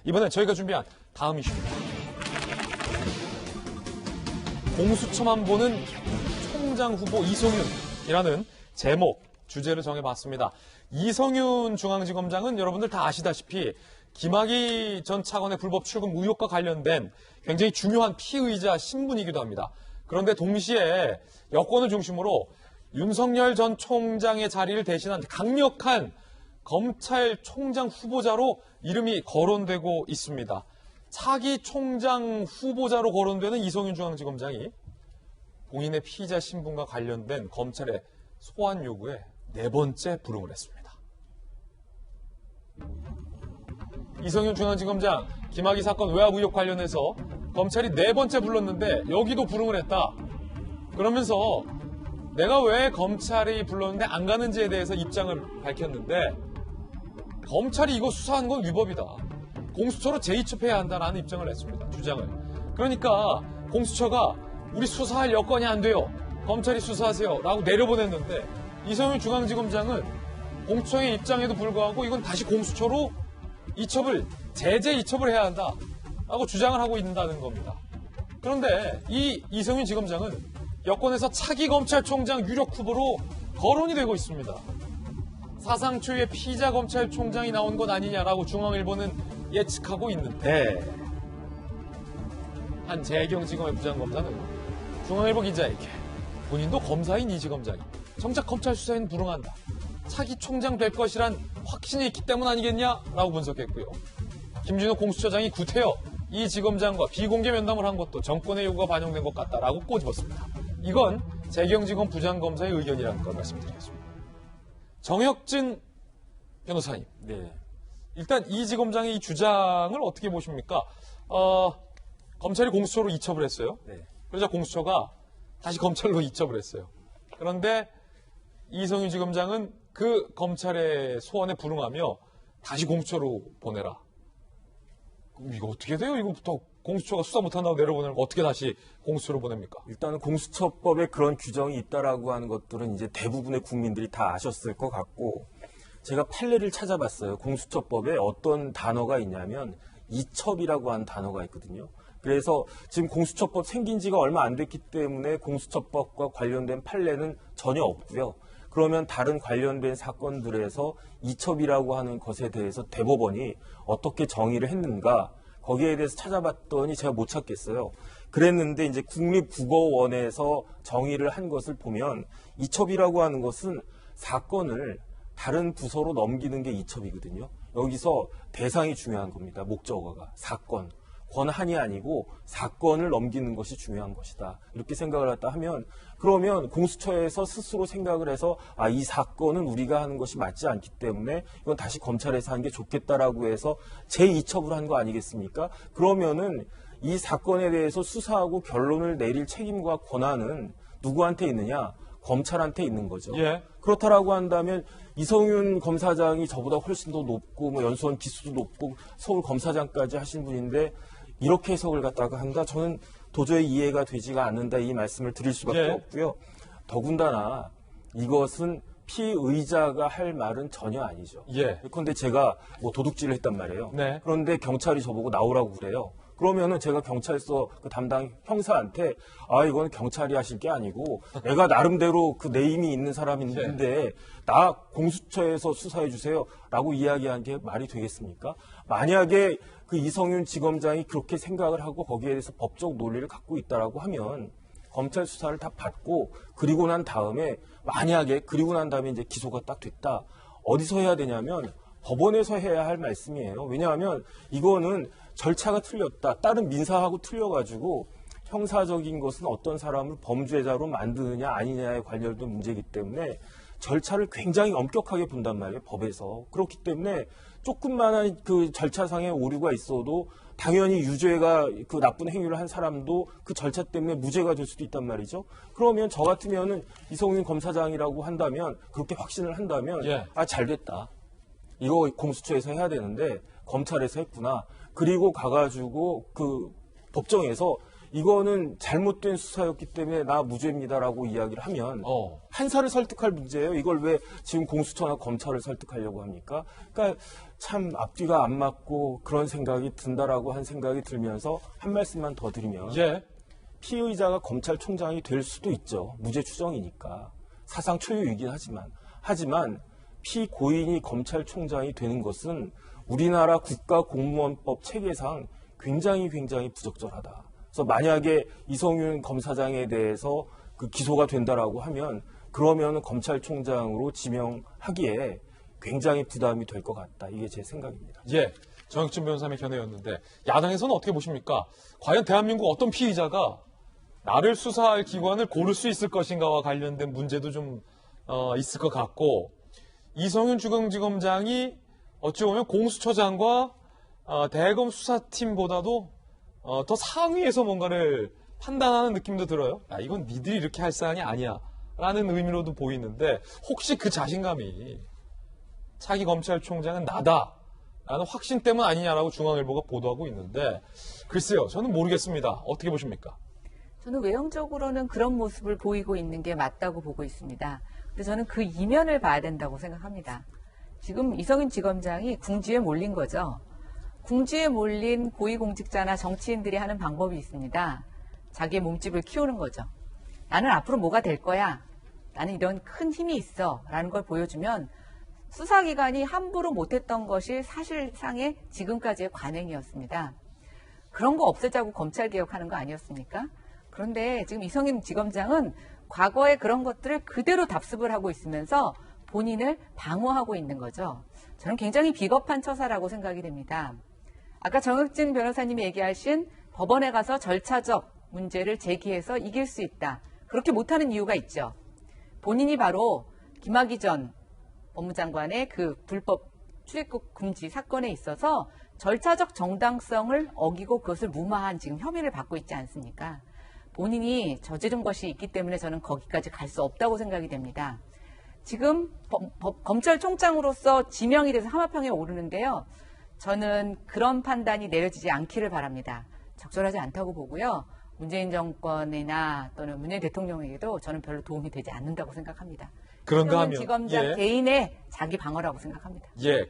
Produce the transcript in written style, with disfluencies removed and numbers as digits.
이번엔 저희가 준비한 다음 이슈입니다. 공수처만 보는 총장 후보 이성윤이라는 제목, 주제를 정해봤습니다. 이성윤 중앙지검장은 여러분들 다 아시다시피 김학의 전 차관의 불법 출금 의혹과 관련된 굉장히 중요한 피의자 신분이기도 합니다. 그런데 동시에 여권을 중심으로 윤석열 전 총장의 자리를 대신한 강력한 검찰총장 후보자로 이름이 거론되고 있습니다. 차기 총장 후보자로 거론되는 이성윤 중앙지검장이 본인의 피의자 신분과 관련된 검찰의 소환 요구에 4번째 불응을 했습니다. 이성윤 중앙지검장 김학의 사건 외압 의혹 관련해서 검찰이 4번째 불렀는데 여기도 불응을 했다. 그러면서 내가 왜 검찰이 불렀는데 안 가는지에 대해서 입장을 밝혔는데 검찰이 이거 수사한 건 위법이다. 공수처로 재이첩해야 한다라는 입장을 냈습니다. 주장을. 그러니까 공수처가 우리 수사할 여건이 안 돼요. 검찰이 수사하세요. 라고 내려보냈는데 이성윤 중앙지검장은 공수처의 입장에도 불구하고 이건 다시 공수처로 제재 이첩을 해야 한다. 라고 주장을 하고 있다는 겁니다. 그런데 이 이성윤 지검장은 여권에서 차기 검찰총장 유력 후보로 거론이 되고 있습니다. 사상 초유의 피의자 검찰총장이 나온 것 아니냐라고 중앙일보는 예측하고 있는데 한 재경지검의 부장검사는 중앙일보 기자에게 본인도 검사인 이 지검장이 정작 검찰 수사에는 불응한다. 차기 총장 될 것이란 확신이 있기 때문 아니겠냐라고 분석했고요. 김준호 공수처장이 구태여 이 지검장과 비공개 면담을 한 것도 정권의 요구가 반영된 것 같다라고 꼬집었습니다. 이건 재경지검 부장검사의 의견이라는 걸 말씀드리겠습니다. 정혁진 변호사님. 네. 일단 이 지검장의 이 주장을 어떻게 보십니까? 검찰이 공수처로 이첩을 했어요. 네. 그러자 공수처가 다시 검찰로 이첩을 했어요. 그런데 이성윤 지검장은 그 검찰의 소원에 불응하며 다시 공수처로 보내라. 이거 어떻게 돼요? 이거부터 공수처가 수사 못한다고 내려보내는 거 어떻게 다시 공수처로 보냅니까? 일단은 공수처법에 그런 규정이 있다라고 하는 것들은 이제 대부분의 국민들이 다 아셨을 것 같고, 제가 판례를 찾아봤어요. 공수처법에 어떤 단어가 있냐면 이첩이라고 하는 단어가 있거든요. 그래서 지금 공수처법 생긴 지가 얼마 안 됐기 때문에 공수처법과 관련된 판례는 전혀 없고요. 그러면 다른 관련된 사건들에서 이첩이라고 하는 것에 대해서 대법원이 어떻게 정의를 했는가, 거기에 대해서 찾아봤더니 제가 못 찾겠어요. 그랬는데 이제 국립국어원에서 정의를 한 것을 보면 이첩이라고 하는 것은 사건을 다른 부서로 넘기는 게 이첩이거든요. 여기서 대상이 중요한 겁니다. 목적어가. 사건. 권한이 아니고 사건을 넘기는 것이 중요한 것이다. 이렇게 생각을 했다 하면, 그러면 공수처에서 스스로 생각을 해서 이 사건은 우리가 하는 것이 맞지 않기 때문에 이건 다시 검찰에서 하는 게 좋겠다라고 해서 재이첩을 한 거 아니겠습니까? 그러면은 이 사건에 대해서 수사하고 결론을 내릴 책임과 권한은 누구한테 있느냐? 검찰한테 있는 거죠. 예. 그렇다라고 한다면 이성윤 검사장이 저보다 훨씬 더 높고 뭐 연수원 기수도 높고 서울 검사장까지 하신 분인데 이렇게 해석을 갖다가 한다? 저는 도저히 이해가 되지가 않는다, 이 말씀을 드릴 수밖에 예. 없고요. 더군다나 이것은 피의자가 할 말은 전혀 아니죠. 예. 그런데 제가 뭐 도둑질을 했단 말이에요. 네. 그런데 경찰이 저보고 나오라고 그래요. 그러면은 제가 경찰서 그 담당 형사한테 이건 경찰이 하실 게 아니고 내가 나름대로 그 네임이 있는 사람인데 나 공수처에서 수사해 주세요 라고 이야기한 게 말이 되겠습니까? 만약에 그 이성윤 지검장이 그렇게 생각을 하고 거기에 대해서 법적 논리를 갖고 있다라고 하면 검찰 수사를 다 받고 그리고 난 다음에 이제 기소가 딱 됐다. 어디서 해야 되냐면 법원에서 해야 할 말씀이에요. 왜냐하면 이거는 절차가 틀렸다. 다른 민사하고 틀려가지고 형사적인 것은 어떤 사람을 범죄자로 만드느냐 아니냐에 관련된 문제이기 때문에 절차를 굉장히 엄격하게 본단 말이에요. 법에서. 그렇기 때문에 조금만한 그 절차상의 오류가 있어도 당연히 유죄가 그 나쁜 행위를 한 사람도 그 절차 때문에 무죄가 될 수도 있단 말이죠. 그러면 저 같으면은 이성윤 검사장이라고 한다면, 그렇게 확신을 한다면 잘 됐다. 이거 공수처에서 해야 되는데 검찰에서 했구나. 그리고 가가지고 그 법정에서 이거는 잘못된 수사였기 때문에 나 무죄입니다라고 이야기를 하면 판사를 설득할 문제예요. 이걸 왜 지금 공수처나 검찰을 설득하려고 합니까? 그러니까 참 앞뒤가 안 맞고 그런 생각이 든다라고 한 생각이 들면서 한 말씀만 더 드리면 예. 피의자가 검찰총장이 될 수도 있죠. 무죄 추정이니까. 사상 초유이긴 하지만 피고인이 검찰총장이 되는 것은 우리나라 국가공무원법 체계상 굉장히 부적절하다. 그래서 만약에 이성윤 검사장에 대해서 그 기소가 된다라고 하면 그러면 검찰총장으로 지명하기에 굉장히 부담이 될 것 같다. 이게 제 생각입니다. 예. 정혁준 변호사님의 견해였는데 야당에서는 어떻게 보십니까? 과연 대한민국 어떤 피의자가 나를 수사할 기관을 고를 수 있을 것인가와 관련된 문제도 좀 있을 것 같고 이성윤 중앙지검장이 어찌 보면 공수처장과 대검 수사팀보다도 더 상위에서 뭔가를 판단하는 느낌도 들어요. 야, 이건 니들이 이렇게 할 사안이 아니야 라는 의미로도 보이는데 혹시 그 자신감이 차기 검찰총장은 나다 라는 확신 때문 아니냐라고 중앙일보가 보도하고 있는데 글쎄요. 저는 모르겠습니다. 어떻게 보십니까? 저는 외형적으로는 그런 모습을 보이고 있는 게 맞다고 보고 있습니다. 근데 저는 그 이면을 봐야 된다고 생각합니다. 지금 이성윤 지검장이 궁지에 몰린 거죠. 궁지에 몰린 고위공직자나 정치인들이 하는 방법이 있습니다. 자기의 몸집을 키우는 거죠. 나는 앞으로 뭐가 될 거야. 나는 이런 큰 힘이 있어. 라는 걸 보여주면 수사기관이 함부로 못했던 것이 사실상의 지금까지의 관행이었습니다. 그런 거 없애자고 검찰개혁하는 거 아니었습니까? 그런데 지금 이성윤 지검장은 과거의 그런 것들을 그대로 답습을 하고 있으면서 본인을 방어하고 있는 거죠. 저는 굉장히 비겁한 처사라고 생각이 됩니다. 아까 정혁진 변호사님이 얘기하신 법원에 가서 절차적 문제를 제기해서 이길 수 있다. 그렇게 못하는 이유가 있죠. 본인이 바로 김학의 전 법무장관의 그 불법 출입국 금지 사건에 있어서 절차적 정당성을 어기고 그것을 무마한 지금 혐의를 받고 있지 않습니까? 본인이 저지른 것이 있기 때문에 저는 거기까지 갈 수 없다고 생각이 됩니다. 지금 검찰총장으로서 지명이 돼서 하마평에 오르는데요. 저는 그런 판단이 내려지지 않기를 바랍니다. 적절하지 않다고 보고요. 문재인 정권이나 또는 문재인 대통령에게도 저는 별로 도움이 되지 않는다고 생각합니다. 그런가 하면 지검장 예. 개인의 자기 방어라고 생각합니다. 예.